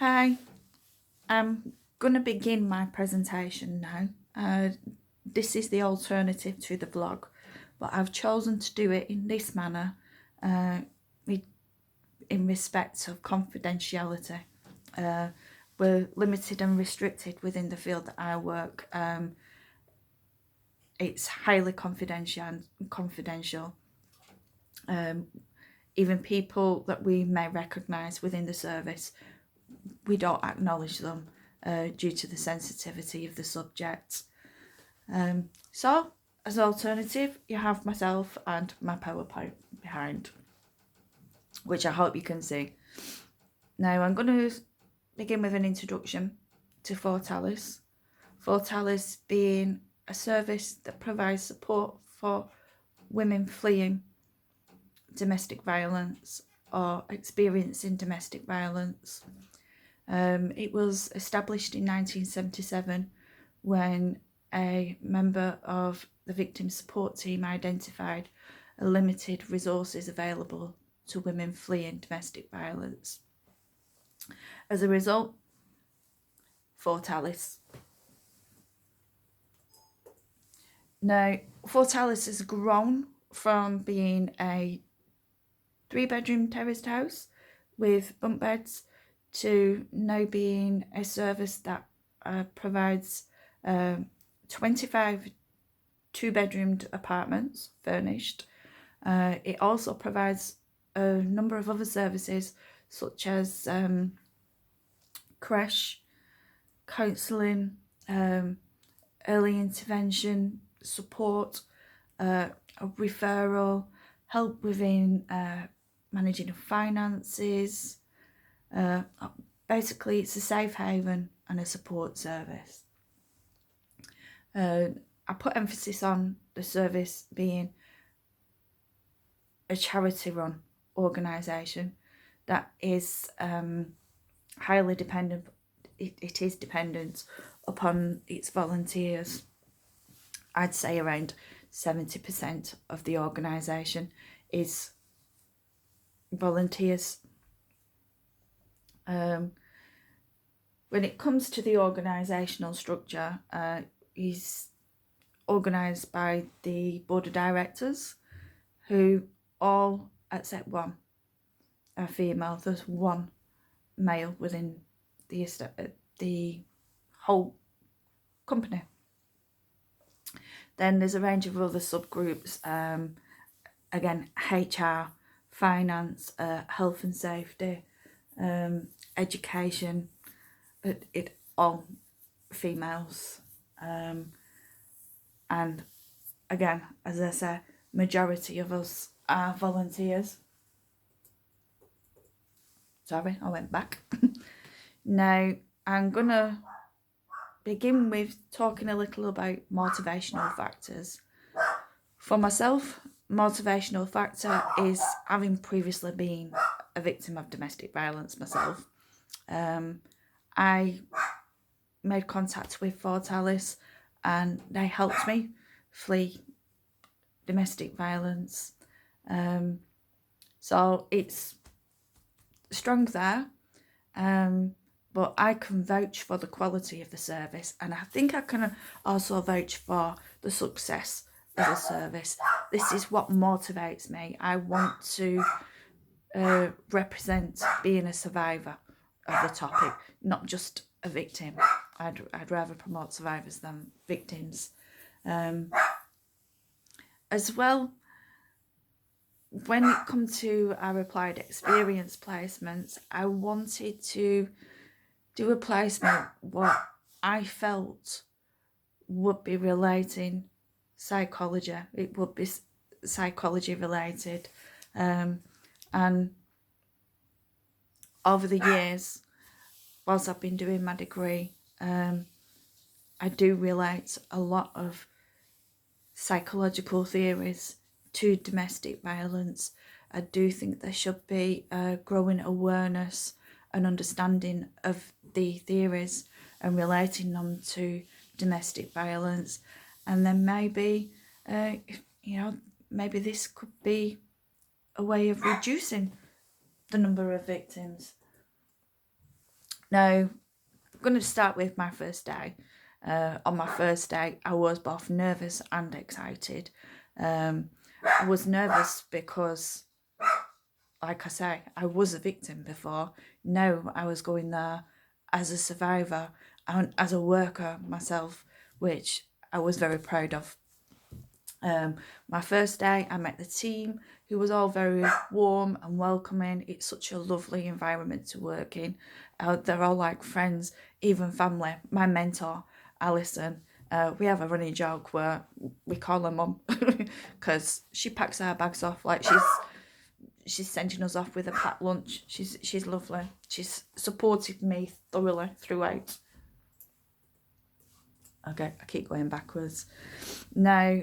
Hi, I'm going to begin my presentation now. This is the alternative to the vlog, but I've chosen to do it in this manner in respect of confidentiality. We're limited and restricted within the field that I work. It's highly confidential. Even people that we may recognise within the service, we don't acknowledge them due to the sensitivity of the subject. So, as an alternative, you have myself and my PowerPoint behind, which I hope you can see. Now, I'm going to begin with an introduction to Fortalis. Fortalis being a service that provides support for women fleeing domestic violence or experiencing domestic violence. It was established in 1977 when a member of the victim support team identified a limited resources available to women fleeing domestic violence. As a result, Fortalis. Now, Fortalis has grown from being a 3-bedroom terraced house with bunk beds to now being a service that provides 25 2-bedroomed apartments furnished. It also provides a number of other services such as creche, counselling, early intervention, support, a referral, help within managing of finances. Basically, it's a safe haven and a support service. I put emphasis on the service being a charity-run organisation that is highly dependent. It is dependent upon its volunteers. I'd say around 70% of the organisation is volunteers. When it comes to the organisational structure, is organised by the board of directors, who all except one are female. There's one male within the whole company. Then there's a range of other subgroups, again, HR, finance, health and safety, education, it all females. And again, as I say, majority of us are volunteers. Sorry, I went back. Now, I'm going to begin with talking a little about motivational factors. For myself, motivational factor is having previously been a victim of domestic violence myself. I made contact with Fortalis and they helped me flee domestic violence. So it's strong there, but I can vouch for the quality of the service, and I think I can also vouch for the success of the service. This is what motivates me. I want to represent being a survivor of the topic, not just a victim. I'd rather promote survivors than victims. As well, when it comes to our applied experience placements, I wanted to do a placement what I felt would be relating psychology. It would be psychology related. And over the years, whilst I've been doing my degree, I do relate a lot of psychological theories to domestic violence. I do think there should be a growing awareness and understanding of the theories and relating them to domestic violence. And then maybe, maybe this could be a way of reducing the number of victims. Now, I'm going to start with my first day. On my first day, I was both nervous and excited. I was nervous because, like I say, I was a victim before. Now I was going there as a survivor and as a worker myself, which I was very proud of. My first day, I met the team, who was all very warm and welcoming. It's such a lovely environment to work in. They're all like friends, even family. My mentor, Alison, we have a running joke where we call her mum because she packs our bags off like she's sending us off with a packed lunch. She's lovely. She's supported me thoroughly throughout. Okay, I keep going backwards. Now,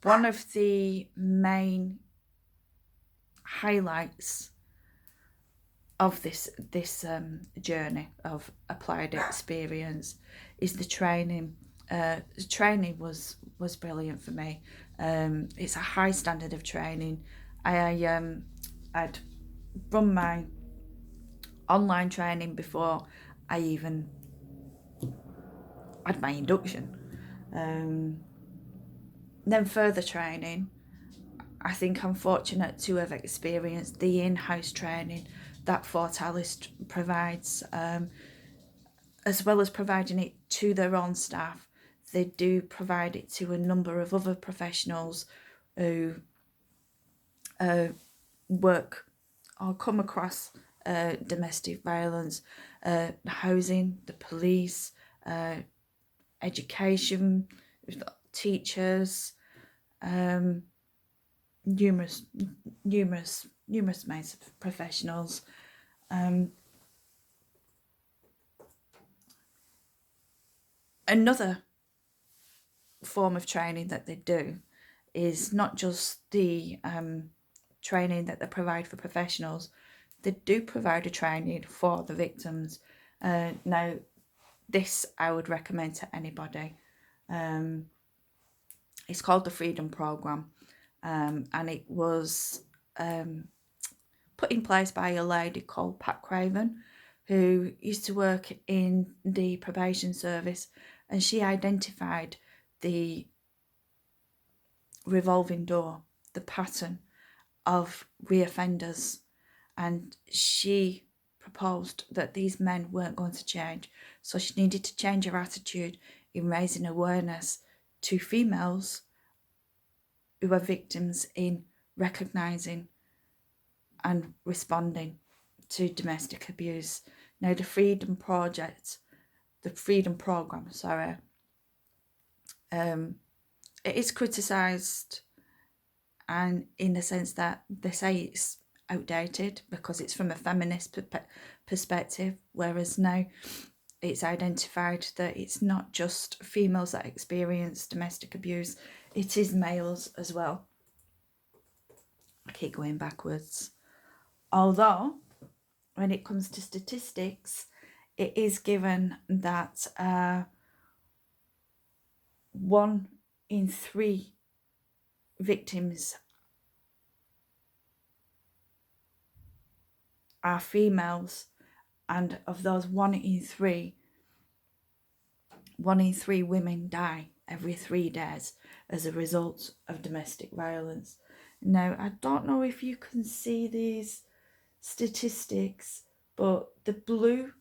one of the main highlights of this journey of applied experience is the training. The training was brilliant for me. It's a high standard of training. I'd run my online training before I even had my induction. Then further training, I think I'm fortunate to have experienced the in-house training that Fortalis provides, as well as providing it to their own staff. They do provide it to a number of other professionals who work or come across domestic violence, housing, the police, education, teachers, numerous amounts of professionals. Another form of training that they do is not just the training that they provide for professionals. They do provide a training for the victims. Now, this I would recommend to anybody. It's called the Freedom Programme, and it was put in place by a lady called Pat Craven, who used to work in the probation service, and she identified the revolving door, the pattern of reoffenders, and she proposed that these men weren't going to change, so she needed to change her attitude in raising awareness to females who are victims in recognising and responding to domestic abuse. Now, the Freedom Programme, it is criticised, and in the sense that they say it's outdated because it's from a feminist perspective, whereas now it's identified that it's not just females that experience domestic abuse, it is males as well. I keep going backwards. Although, when it comes to statistics, it is given that 1 in 3 victims are females, and of those 1 in 3, 1 in 3 women die every 3 days as a result of domestic violence. Now, I don't know if you can see these statistics, but the blue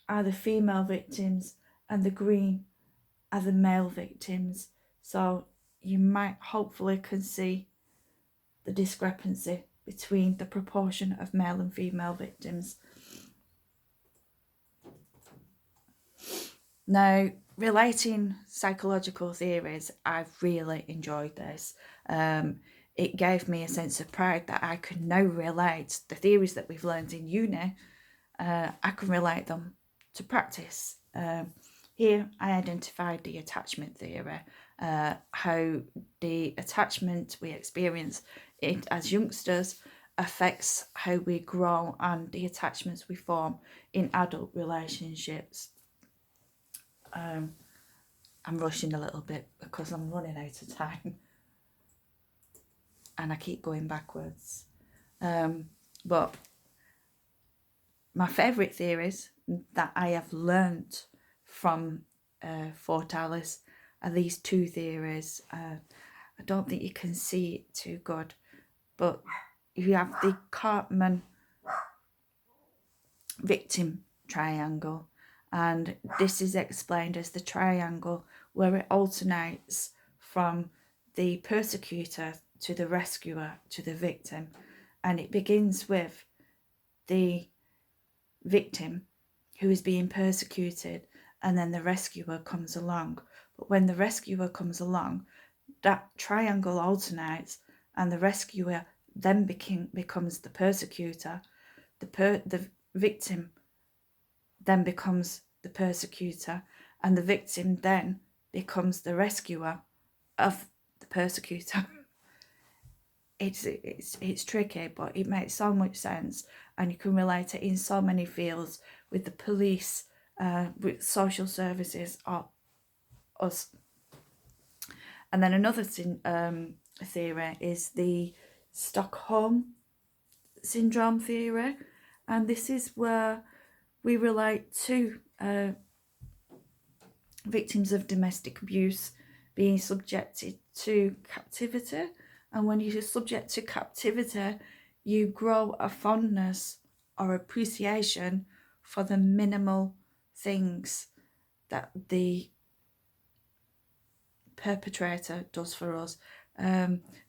are the female victims and the green are the male victims. So you might hopefully can see the discrepancy between the proportion of male and female victims. Now, relating psychological theories, I've really enjoyed this. It gave me a sense of pride that I can now relate the theories that we've learned in uni. I can relate them to practice. Here, I identified the attachment theory, how the attachment we experience as youngsters affects how we grow and the attachments we form in adult relationships. I'm rushing a little bit because I'm running out of time and I keep going backwards. But my favourite theories that I have learnt from Fort Alice are these two theories. I don't think you can see it too good, but you have the Cartman victim triangle, and this is explained as the triangle where it alternates from the persecutor to the rescuer to the victim, and it begins with the victim who is being persecuted, and then the rescuer comes along. But when the rescuer comes along, that triangle alternates, and the rescuer then becomes the persecutor. The victim then becomes the persecutor, and the victim then becomes the rescuer of the persecutor. It's tricky, but it makes so much sense, and you can relate it in so many fields with the police, with social services, or us. And then another theory is the Stockholm Syndrome theory, and this is where we relate to victims of domestic abuse being subjected to captivity. And when you're subject to captivity, you grow a fondness or appreciation for the minimal things that the perpetrator does for us.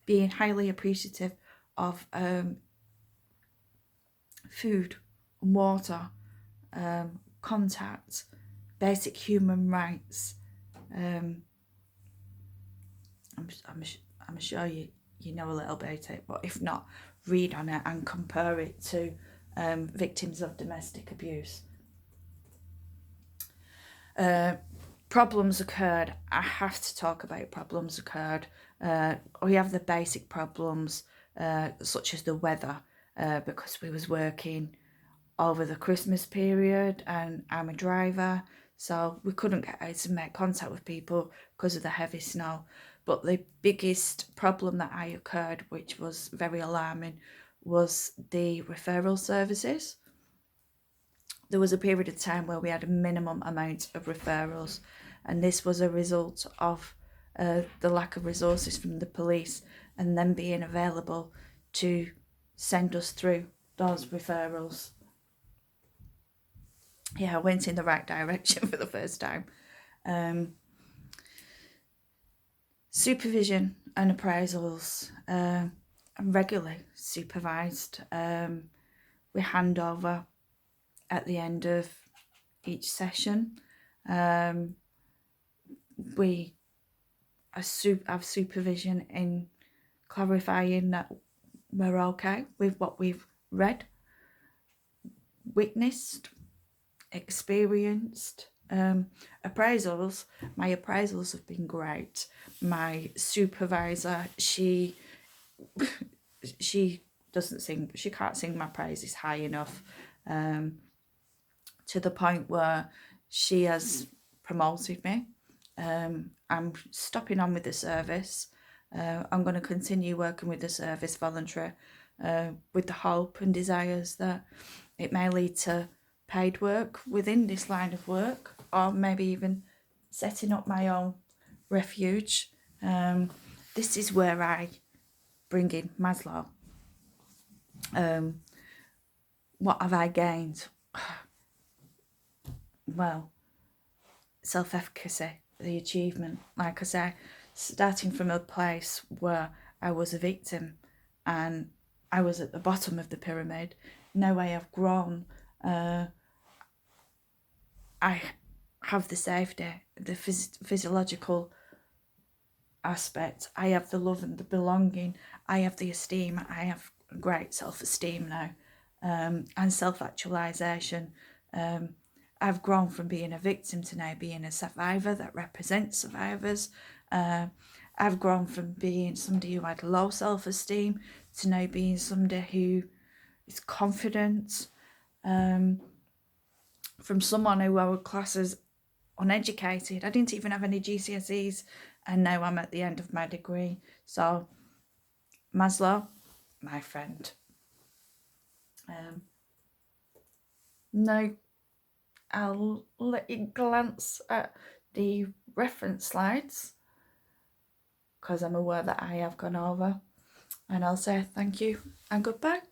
Being highly appreciative of food, water, contact, basic human rights. I'm sure you know a little about it, but if not, read on it and compare it to victims of domestic abuse. Problems occurred. I have to talk about problems occurred. We have the basic problems such as the weather, because we was working over the Christmas period and I'm a driver, so we couldn't get out and make contact with people because of the heavy snow. But the biggest problem that I occurred, which was very alarming, was the referral services. There was a period of time where we had a minimum amount of referrals, and this was a result of the lack of resources from the police and them being available to send us through those referrals. Yeah, I went in the right direction for the first time. Supervision and appraisals. I'm regularly supervised. We hand over at the end of each session. We have supervision in clarifying that we're okay with what we've read, witnessed, experienced. Appraisals, my appraisals have been great. My supervisor, she doesn't sing, she can't sing my praises high enough, to the point where she has promoted me. I'm stopping on with the service. I'm going to continue working with the service voluntary, with the hope and desires that it may lead to paid work within this line of work, or maybe even setting up my own refuge. This is where I bring in Maslow. What have I gained? Well, self-efficacy, the achievement. Like I say, starting from a place where I was a victim and I was at the bottom of the pyramid, now I have grown. I have the safety, the physiological aspect. I have the love and the belonging. I have the esteem. I have great self-esteem now, and self-actualization. I've grown from being a victim to now being a survivor that represents survivors. I've grown from being somebody who had low self-esteem to now being somebody who is confident. From someone who I would class as uneducated. I didn't even have any GCSEs, and now I'm at the end of my degree. So Maslow, my friend. Now I'll let you glance at the reference slides because I'm aware that I have gone over, and I'll say thank you and goodbye.